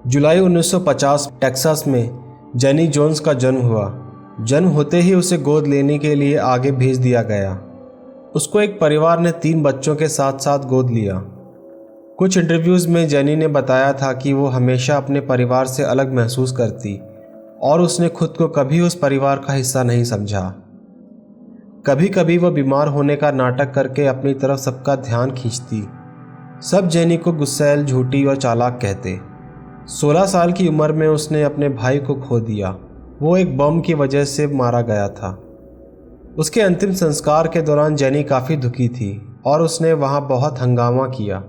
जुलाई 1950 Texas में jenny Jones का जन्म हुआ। जन्म होते ही उसे गोद लेने के लिए आगे भेज दिया गया। उसको एक परिवार ने 3 बच्चों के साथ साथ गोद लिया। कुछ इंटरव्यूज़ में जेनी ने बताया था कि वो हमेशा अपने परिवार से अलग महसूस करती और उसने खुद को कभी उस परिवार का हिस्सा नहीं समझा। कभी कभी वो बीमार होने का नाटक करके अपनी तरफ सबका ध्यान खींचती। सब जेनी को गुस्सैल, झूठी और चालाक कहते। 16 साल की उम्र में उसने अपने भाई को खो दिया। वो एक बम की वजह से मारा गया था। उसके अंतिम संस्कार के दौरान जेनी काफ़ी दुखी थी और उसने वहाँ बहुत हंगामा किया।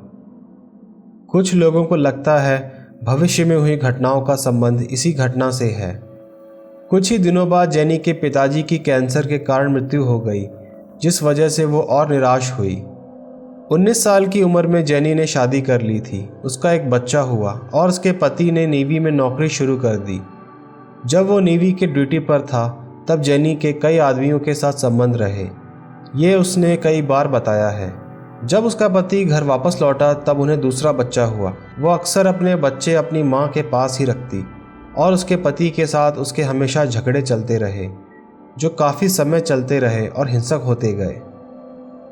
कुछ लोगों को लगता है भविष्य में हुई घटनाओं का संबंध इसी घटना से है। कुछ ही दिनों बाद जेनी के पिताजी की कैंसर के कारण मृत्यु हो गई, जिस वजह से वो और निराश हुई। 19 साल की उम्र में जेनी ने शादी कर ली थी। उसका एक बच्चा हुआ और उसके पति ने नेवी में नौकरी शुरू कर दी। जब वो नेवी के ड्यूटी पर था तब जेनी के कई आदमियों के साथ संबंध रहे। ये उसने कई बार बताया है। जब उसका पति घर वापस लौटा तब उन्हें दूसरा बच्चा हुआ। वो अक्सर अपने बच्चे अपनी माँ के पास ही रखती और उसके पति के साथ उसके हमेशा झगड़े चलते रहे, जो काफ़ी समय चलते रहे और हिंसक होते गए।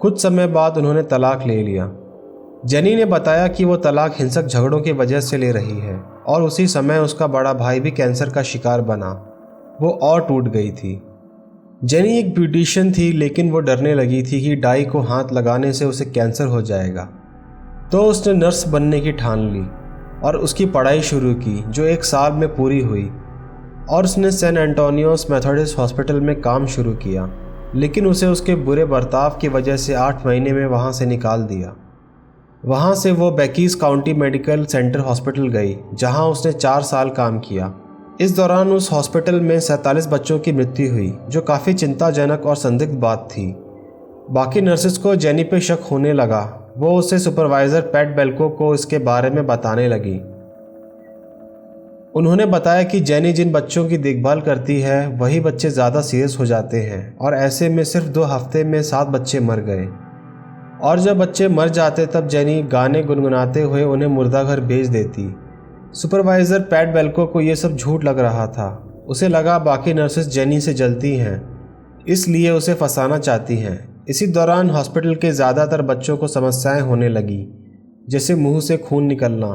कुछ समय बाद उन्होंने तलाक ले लिया। जेनी ने बताया कि वो तलाक हिंसक झगड़ों की वजह से ले रही है और उसी समय उसका बड़ा भाई भी कैंसर का शिकार बना। वो और टूट गई थी। जेनी एक ब्यूटिशियन थी, लेकिन वो डरने लगी थी कि डाई को हाथ लगाने से उसे कैंसर हो जाएगा। तो उसने नर्स बनने की ठान ली और उसकी पढ़ाई शुरू की, जो 1 साल में पूरी हुई। और उसने सैन एंटोनियोस मेथोडिस्ट हॉस्पिटल में काम शुरू किया, लेकिन उसे उसके बुरे बर्ताव की वजह से 8 महीने में वहाँ से निकाल दिया। वहाँ से वो बेकीज काउंटी मेडिकल सेंटर हॉस्पिटल गई, जहाँ उसने 4 साल काम किया। इस दौरान उस हॉस्पिटल में 47 बच्चों की मृत्यु हुई, जो काफ़ी चिंताजनक और संदिग्ध बात थी। बाकी नर्सेस को जेनी पे शक होने लगा। वो उसे सुपरवाइज़र पैट बेल्को को इसके बारे में बताने लगी। उन्होंने बताया कि जेनी जिन बच्चों की देखभाल करती है वही बच्चे ज़्यादा सीरियस हो जाते हैं और ऐसे में सिर्फ 2 हफ्ते में 7 बच्चे मर गए। और जब बच्चे मर जाते तब जेनी गाने गुनगुनाते हुए उन्हें मुर्दाघर भेज देती। सुपरवाइज़र पैट बेल्को को यह सब झूठ लग रहा था। उसे लगा बाकी नर्सेस जेनी से जलती हैं, इसलिए उसे फंसाना चाहती हैं। इसी दौरान हॉस्पिटल के ज़्यादातर बच्चों को समस्याएं होने लगी, जैसे मुंह से खून निकलना,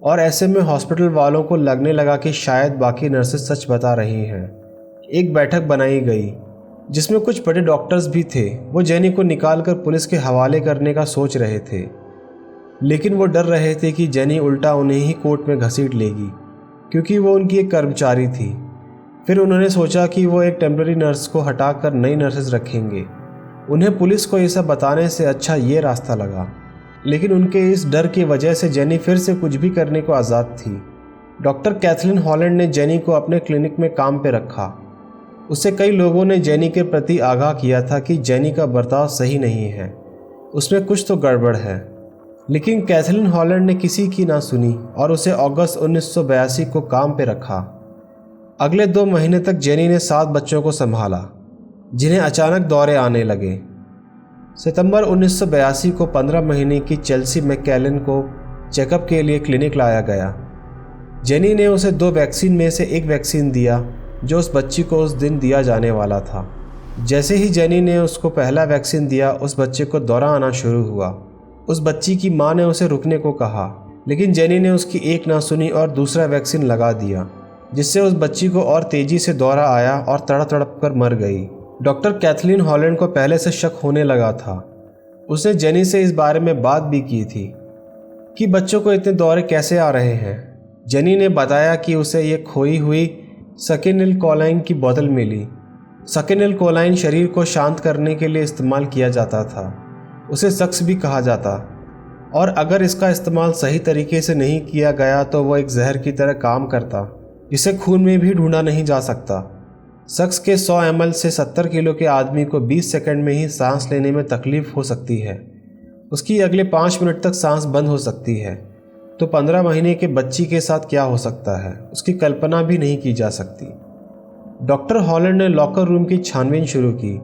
और ऐसे में हॉस्पिटल वालों को लगने लगा कि शायद बाकी नर्सेस सच बता रही हैं। एक बैठक बनाई गई जिसमें कुछ बड़े डॉक्टर्स भी थे। वो जेनी को निकालकर पुलिस के हवाले करने का सोच रहे थे, लेकिन वो डर रहे थे कि जेनी उल्टा उन्हें ही कोर्ट में घसीट लेगी, क्योंकि वो उनकी एक कर्मचारी थी। फिर उन्होंने सोचा कि वो एक टेम्पररी नर्स को हटाकर नई नर्सेस रखेंगे। उन्हें पुलिस को ये सब बताने से अच्छा ये रास्ता लगा, लेकिन उनके इस डर की वजह से जेनी फिर से कुछ भी करने को आज़ाद थी। डॉक्टर कैथलीन हॉलैंड ने जेनी को अपने क्लिनिक में काम पे रखा। उससे कई लोगों ने जेनी के प्रति आगाह किया था कि जेनी का बर्ताव सही नहीं है, उसमें कुछ तो गड़बड़ है। लेकिन कैथलीन हॉलैंड ने किसी की ना सुनी और उसे अगस्त 1982 को काम पे रखा। अगले 2 महीने तक जेनी ने 7 बच्चों को संभाला, जिन्हें अचानक दौरे आने लगे। सितंबर 1982 को 15 महीने की चेल्सी मैककेलन को चेकअप के लिए क्लिनिक लाया गया। जेनी ने उसे 2 वैक्सीन में से एक वैक्सीन दिया, जो उस बच्ची को उस दिन दिया जाने वाला था। जैसे ही जेनी ने उसको पहला वैक्सीन दिया, उस बच्चे को दौरा आना शुरू हुआ। उस बच्ची की मां ने उसे रुकने को कहा, लेकिन जेनी ने उसकी एक ना सुनी और दूसरा वैक्सीन लगा दिया, जिससे उस बच्ची को और तेजी से दौरा आया और तड़प तड़प कर मर गई। डॉक्टर कैथलीन हॉलैंड को पहले से शक होने लगा था। उसने जेनी से इस बारे में बात भी की थी कि बच्चों को इतने दौरे कैसे आ रहे हैं। जेनी ने बताया कि उसे ये खोई हुई सकेनिलकोलाइन की बोतल मिली। सकेनिलकोलाइन शरीर को शांत करने के लिए इस्तेमाल किया जाता था। उसे सक्स भी कहा जाता, और अगर इसका इस्तेमाल सही तरीके से नहीं किया गया तो वो एक जहर की तरह काम करता, जिसे खून में भी ढूंढा नहीं जा सकता। सक्स के 100 ml से 70 किलो के आदमी को 20 सेकंड में ही सांस लेने में तकलीफ हो सकती है। उसकी अगले 5 मिनट तक सांस बंद हो सकती है। तो 15 महीने के बच्ची के साथ क्या हो सकता है, उसकी कल्पना भी नहीं की जा सकती। डॉक्टर हॉलैंड ने लॉकर रूम की छानबीन शुरू की,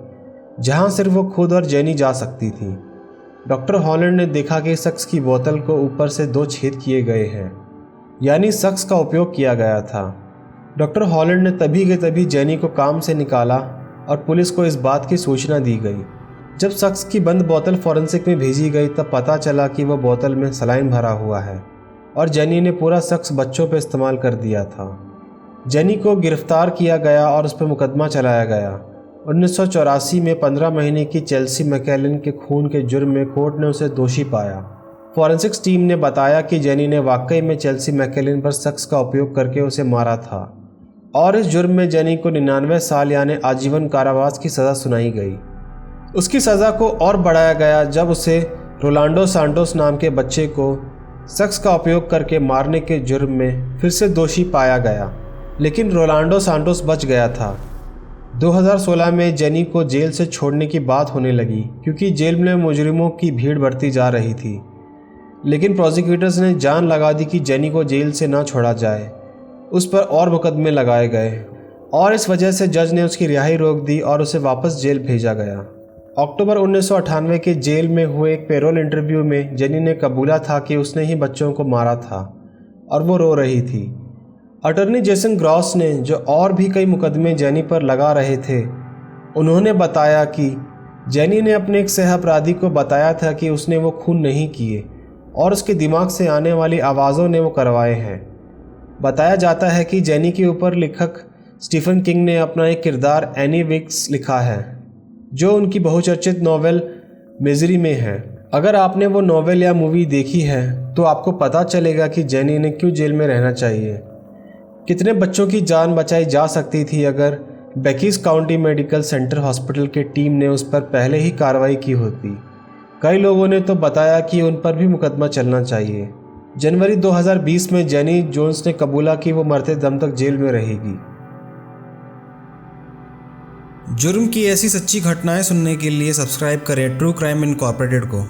जहां सिर्फ वो खुद और जेनी जा सकती थी। डॉक्टर हॉलैंड ने देखा कि सक्स की बोतल को ऊपर से 2 छेद किए गए हैं। यानी शख्स का उपयोग किया गया था। डॉक्टर हॉलैंड ने तभी के तभी जेनी को काम से निकाला और पुलिस को इस बात की सूचना दी गई। जब शख्स की बंद बोतल फॉरेंसिक में भेजी गई तब पता चला कि वह बोतल में सलाइन भरा हुआ है और जेनी ने पूरा शख्स बच्चों पर इस्तेमाल कर दिया था। जेनी को गिरफ्तार किया गया और उस पर मुकदमा चलाया गया। 1984 में 15 महीने की चेल्सी मैकेलन के खून के जुर्म में कोर्ट ने उसे दोषी पाया। फॉरेंसिक्स टीम ने बताया कि जेनी ने वाकई में चेल्सी मैकेलन पर शख्स का उपयोग करके उसे मारा था और इस जुर्म में जेनी को 99 साल यानी आजीवन कारावास की सज़ा सुनाई गई। उसकी सज़ा को और बढ़ाया गया जब उसे रोलांडो सांटोस नाम के बच्चे को शख्स का उपयोग करके मारने के जुर्म में फिर से दोषी पाया गया, लेकिन रोलांडो सांटोस बच गया था। 2016 में जेनी को जेल से छोड़ने की बात होने लगी क्योंकि जेल में मुजरिमों की भीड़ बढ़ती जा रही थी, लेकिन प्रोसिक्यूटर्स ने जान लगा दी कि जेनी को जेल से ना छोड़ा जाए। उस पर और मुकदमे लगाए गए और इस वजह से जज ने उसकी रिहाई रोक दी और उसे वापस जेल भेजा गया। अक्टूबर 1998 के जेल में हुए एक पेरोल इंटरव्यू में जेनी ने कबूला था कि उसने ही बच्चों को मारा था और वो रो रही थी। अटॉर्नी जेसन ग्रॉस ने, जो और भी कई मुकदमे जेनी पर लगा रहे थे, उन्होंने बताया कि जेनी ने अपने एक सह अपराधी को बताया था कि उसने वो खून नहीं किए और उसके दिमाग से आने वाली आवाज़ों ने वो करवाए हैं। बताया जाता है कि जेनी के ऊपर लेखक स्टीफन किंग ने अपना एक किरदार एनी विक्स लिखा है, जो उनकी बहुचर्चित नॉवेल मिजरी में है। अगर आपने वो नॉवेल या मूवी देखी है तो आपको पता चलेगा कि जेनी ने क्यों जेल में रहना चाहिए। कितने बच्चों की जान बचाई जा सकती थी अगर बेकीज काउंटी मेडिकल सेंटर हॉस्पिटल की टीम ने उस पर पहले ही कार्रवाई की होती। कई लोगों ने तो बताया कि उन पर भी मुकदमा चलना चाहिए। जनवरी 2020 में जेनी जोन्स ने कबूला कि वो मरते दम तक जेल में रहेगी। जुर्म की ऐसी सच्ची घटनाएं सुनने के लिए सब्सक्राइब करें ट्रू क्राइम इनकॉर्पोरेटेड को।